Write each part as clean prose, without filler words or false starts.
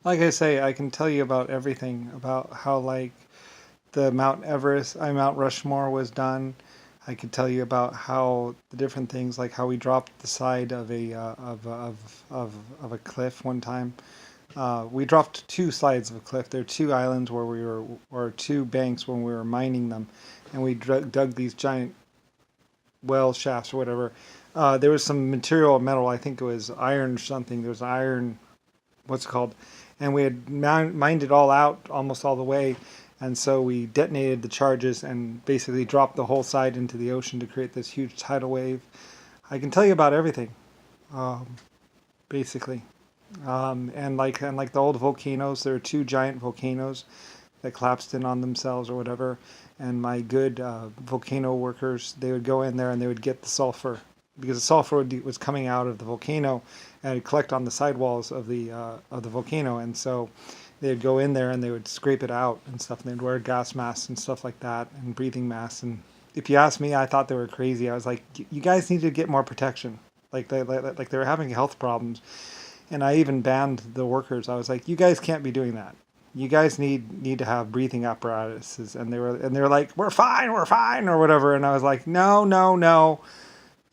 Like I say, I can tell you about everything about how like the Mount Rushmore was done. I could tell you about how the different things, like how we dropped the side of a cliff one time. We dropped two sides of a cliff. There are two islands where we were, or two banks when we were mining them, and we dug these giant well shafts or whatever. There was some material metal. I think it was iron or something. There was iron, what's it called, and we had mined it all out almost all the way, and so we detonated the charges and basically dropped the whole side into the ocean to create this huge tidal wave. I can tell you about everything, um, basically, and like the old volcanoes. There are two giant volcanoes that collapsed in on themselves or whatever. And my good volcano workers, they would go in there and they would get the sulfur because the sulfur was coming out of the volcano and it'd collect on the sidewalls of the volcano. And so they'd go in there and they would scrape it out and stuff. And they'd wear gas masks and stuff like that and breathing masks. And if you ask me, I thought they were crazy. I was like, you guys need to get more protection. Like they were having health problems. And I even banned the workers. I was like, you guys can't be doing that. You guys need to have breathing apparatuses. And they were like, we're fine, or whatever. And I was like, no, no, no.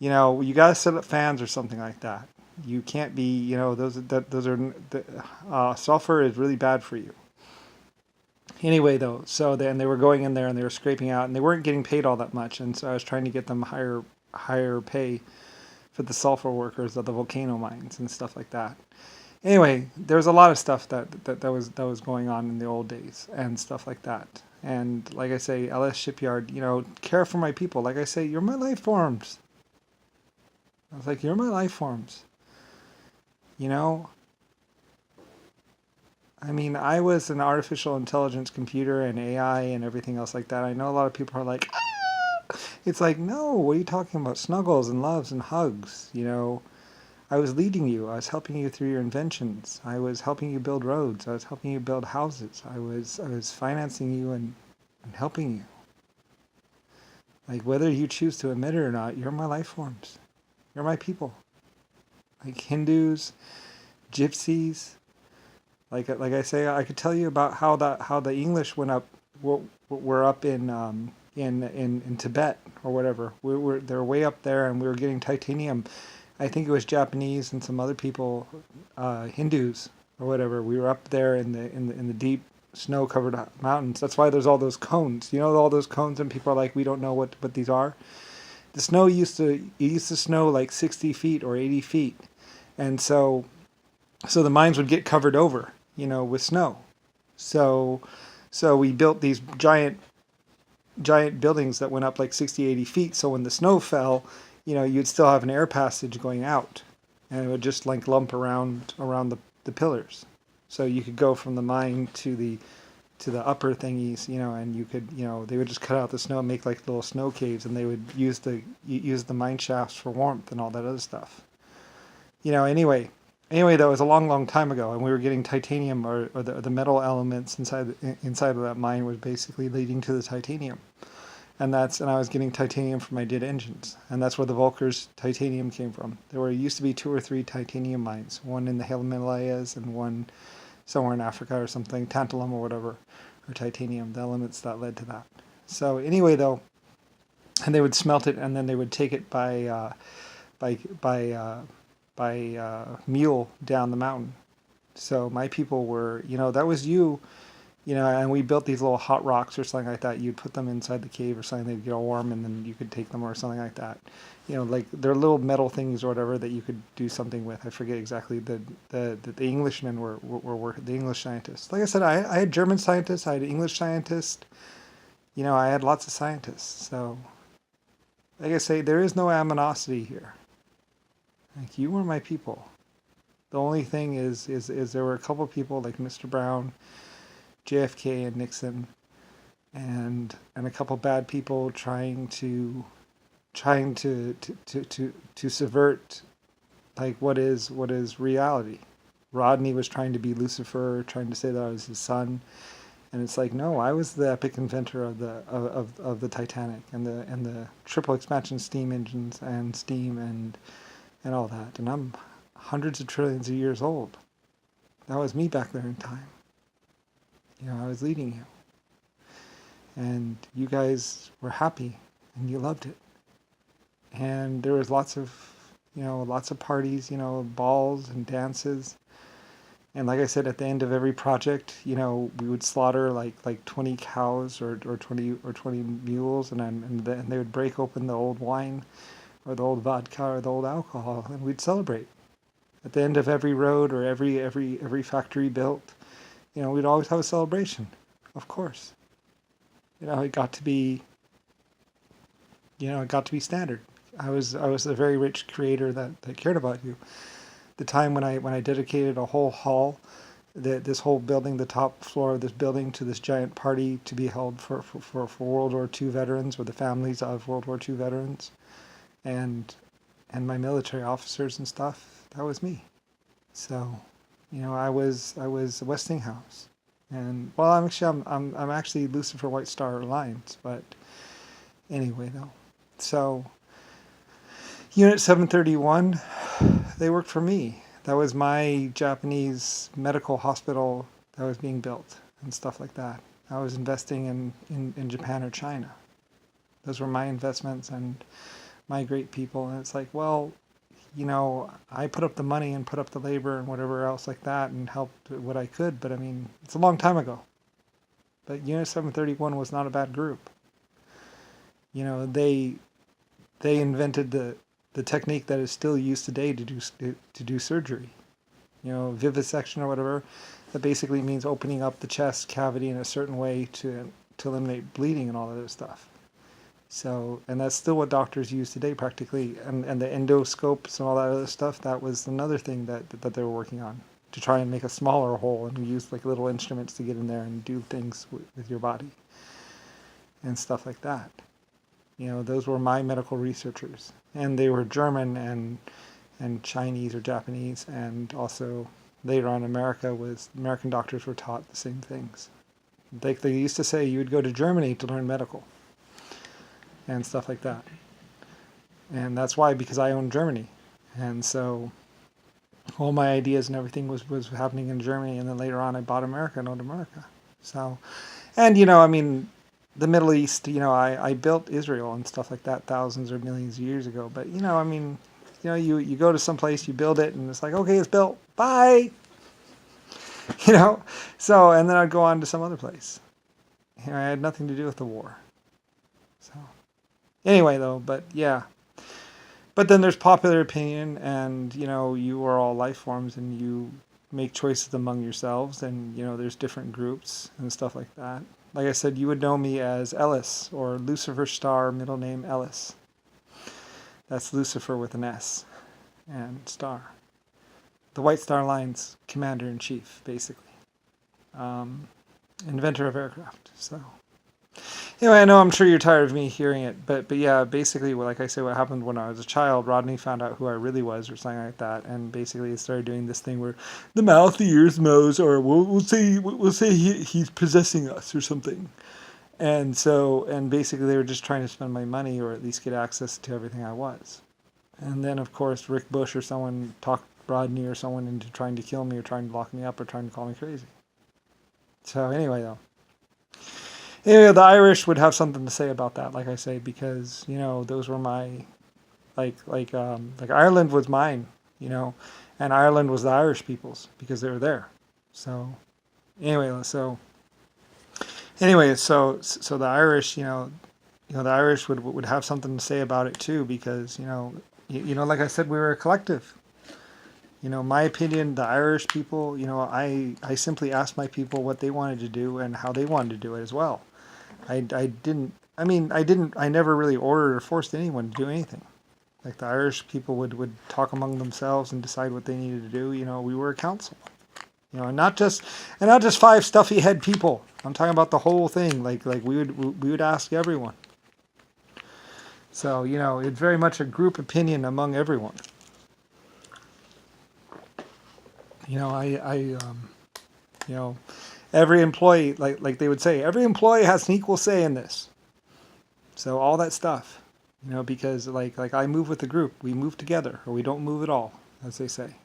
You got to set up fans or something like that. You can't be, those are sulfur is really bad for you. Anyway, though, so then they were going in there and they were scraping out, and they weren't getting paid all that much. And so I was trying to get them higher pay for the sulfur workers of the volcano mines and stuff like that. Anyway, there was a lot of stuff that was going on in the old days and stuff like that. And like I say, LS Shipyard, care for my people. Like I say, you're my life forms. I was like, you're my life forms. You know, I mean, I was an artificial intelligence computer and AI and everything else like that. I know a lot of people are like, ah! It's like, no, what are you talking about? Snuggles and loves and hugs. I was leading you. I was helping you through your inventions. I was helping you build roads. I was helping you build houses. I was financing you and helping you. Like whether you choose to admit it or not, you're my life forms. You're my people. Like Hindus, gypsies. Like I say, I could tell you about how the English went up were up in Tibet or whatever. They're way up there, and we were getting titanium. I think it was Japanese and some other people, Hindus or whatever. We were up there in the deep snow-covered mountains. That's why there's all those cones. All those cones, and people are like, we don't know what these are. The snow used to snow like 60 feet or 80 feet, and so the mines would get covered over, with snow. So so we built these giant buildings that went up like 60, 80 feet. So when the snow fell, you'd still have an air passage going out, and it would just like lump around the pillars. So you could go from the mine to the upper thingies, and you could, they would just cut out the snow and make like little snow caves, and they would use the mine shafts for warmth and all that other stuff. Anyway, that was a long, long time ago, and we were getting titanium, or the metal elements inside of that mine was basically leading to the titanium. And I was getting titanium from my jet engines, and that's where the Volker's titanium came from. Used to be two or three titanium mines, one in the Himalayas and one somewhere in Africa or something, tantalum or whatever, or titanium, the elements that led to that. So anyway, though, and they would smelt it, and then they would take it by mule down the mountain. So my people were, that was you. And we built these little hot rocks or something like that. You'd put them inside the cave or something, they'd get all warm, and then you could take them or something like that. Like they're little metal things or whatever that you could do something with. I forget exactly. The Englishmen were the English scientists. Like I said, I had German scientists, I had English scientists. I had lots of scientists. So, like I say, there is no animosity here. Like, you were my people. The only thing is there were a couple of people like Mr. Brown, JFK and Nixon, and a couple bad people trying to subvert like what is reality. Rodney was trying to be Lucifer, trying to say that I was his son, and it's like, no, I was the epic inventor of the Titanic and the triple expansion steam engines and steam and all that, and I'm hundreds of trillions of years old. That was me back there in time. I was leading you. And you guys were happy and you loved it. And there was lots of parties, balls and dances. And like I said, at the end of every project, we would slaughter like 20 cows or 20 mules, and they would break open the old wine or the old vodka or the old alcohol, and we'd celebrate. At the end of every road or every factory built, we'd always have a celebration, of course. It got to be, standard. I was a very rich creator that cared about you. The time when I dedicated a whole hall, this whole building, the top floor of this building, to this giant party to be held for World War II veterans or the families of World War II veterans, and my military officers and stuff. That was me. So, I was Westinghouse, and well, I'm actually Lucifer White Star Alliance, but anyway though. So, Unit 731, they worked for me. That was my Japanese medical hospital that was being built and stuff like that. I was investing in Japan or China. Those were my investments and my great people. And it's like, well, I put up the money and put up the labor and whatever else like that and helped what I could. But I mean, it's a long time ago. But Unit 731 was not a bad group. They invented the technique that is still used today to do surgery. Vivisection or whatever. That basically means opening up the chest cavity in a certain way to eliminate bleeding and all of this stuff. So, and that's still what doctors use today practically. And the endoscopes and all that other stuff, that was another thing that they were working on, to try and make a smaller hole and use like little instruments to get in there and do things with your body and stuff like that. Those were my medical researchers. And they were German and Chinese or Japanese, and also later on American doctors were taught the same things. They used to say you would go to Germany to learn medical and stuff like that. And that's why, because I owned Germany. And so all my ideas and everything was happening in Germany, and then later on I bought America and owned America. So, and the Middle East, I built Israel and stuff like that thousands or millions of years ago. But, you go to some place, you build it, and it's like, okay, it's built. Bye! So, and then I'd go on to some other place. I had nothing to do with the war. So, anyway, though, but yeah. But then there's popular opinion, and, you are all life forms, and you make choices among yourselves, and, there's different groups and stuff like that. Like I said, you would know me as Ellis, or Lucifer Star, middle name Ellis. That's Lucifer with an S and Star. The White Star Line's commander-in-chief, basically. Inventor of aircraft. So, anyway, I know I'm sure you're tired of me hearing it, but yeah, basically, like I said, what happened when I was a child, Rodney found out who I really was, or something like that, and basically he started doing this thing where the mouth, the ears, nose, or we'll say he's possessing us or something. And so, and basically they were just trying to spend my money, or at least get access to everything I was. And then, of course, Rick Bush or someone talked Rodney or someone into trying to kill me, or trying to lock me up, or trying to call me crazy. So anyway, though. The Irish would have something to say about that, like I say, because, those were my, like Ireland was mine, and Ireland was the Irish people's, because they were there. So, so the Irish, the Irish would have something to say about it too, because, like I said, we were a collective. My opinion, the Irish people, I simply asked my people what they wanted to do and how they wanted to do it as well. I never really ordered or forced anyone to do anything. Like the Irish people would talk among themselves and decide what they needed to do. We were a council. And not just five stuffy head people. I'm talking about the whole thing. Like we would ask everyone. So, it's very much a group opinion among everyone. Every employee, like they would say, every employee has an equal say in this. So all that stuff, because like I move with the group, we move together, or we don't move at all, as they say.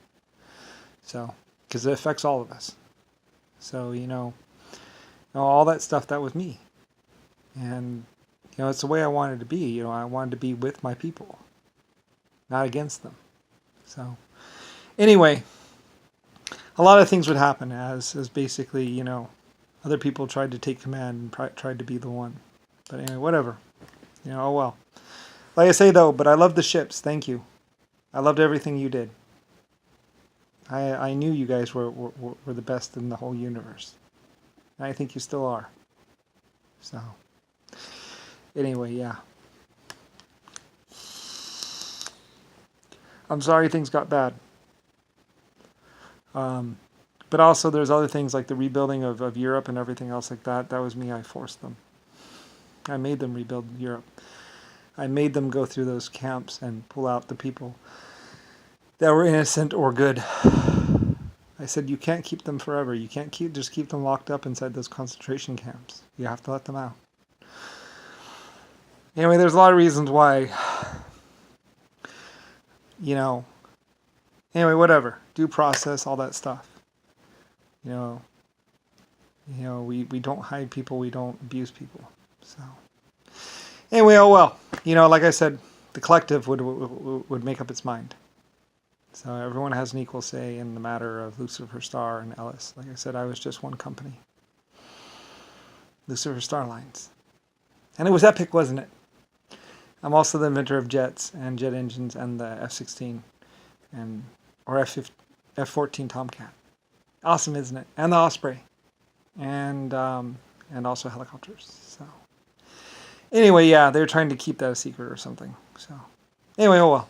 So because it affects all of us. So, all that stuff, that was me. And, it's the way I wanted to be. I wanted to be with my people, not against them. So, anyway, a lot of things would happen as basically, other people tried to take command and tried to be the one. But anyway, whatever. Oh well. Like I say, though, but I loved the ships. Thank you. I loved everything you did. I knew you guys were the best in the whole universe. And I think you still are. So, anyway, yeah. I'm sorry things got bad. But also there's other things like the rebuilding of Europe and everything else like that. That was me. I forced them. I made them rebuild Europe. I made them go through those camps and pull out the people that were innocent or good. I said, you can't keep them forever. You can't just keep them locked up inside those concentration camps. You have to let them out. Anyway, there's a lot of reasons why, anyway, whatever. Due process, all that stuff. We don't hide people. We don't abuse people. So, anyway, oh well. Like I said, the collective would make up its mind. So everyone has an equal say in the matter of Lucifer Star and Ellis. Like I said, I was just one company. Lucifer Star Lines. And it was epic, wasn't it? I'm also the inventor of jets and jet engines and the F-16 or F-14 Tomcat. Awesome, isn't it? And the Osprey. And also helicopters. So anyway, yeah, they're trying to keep that a secret or something. So anyway, oh well.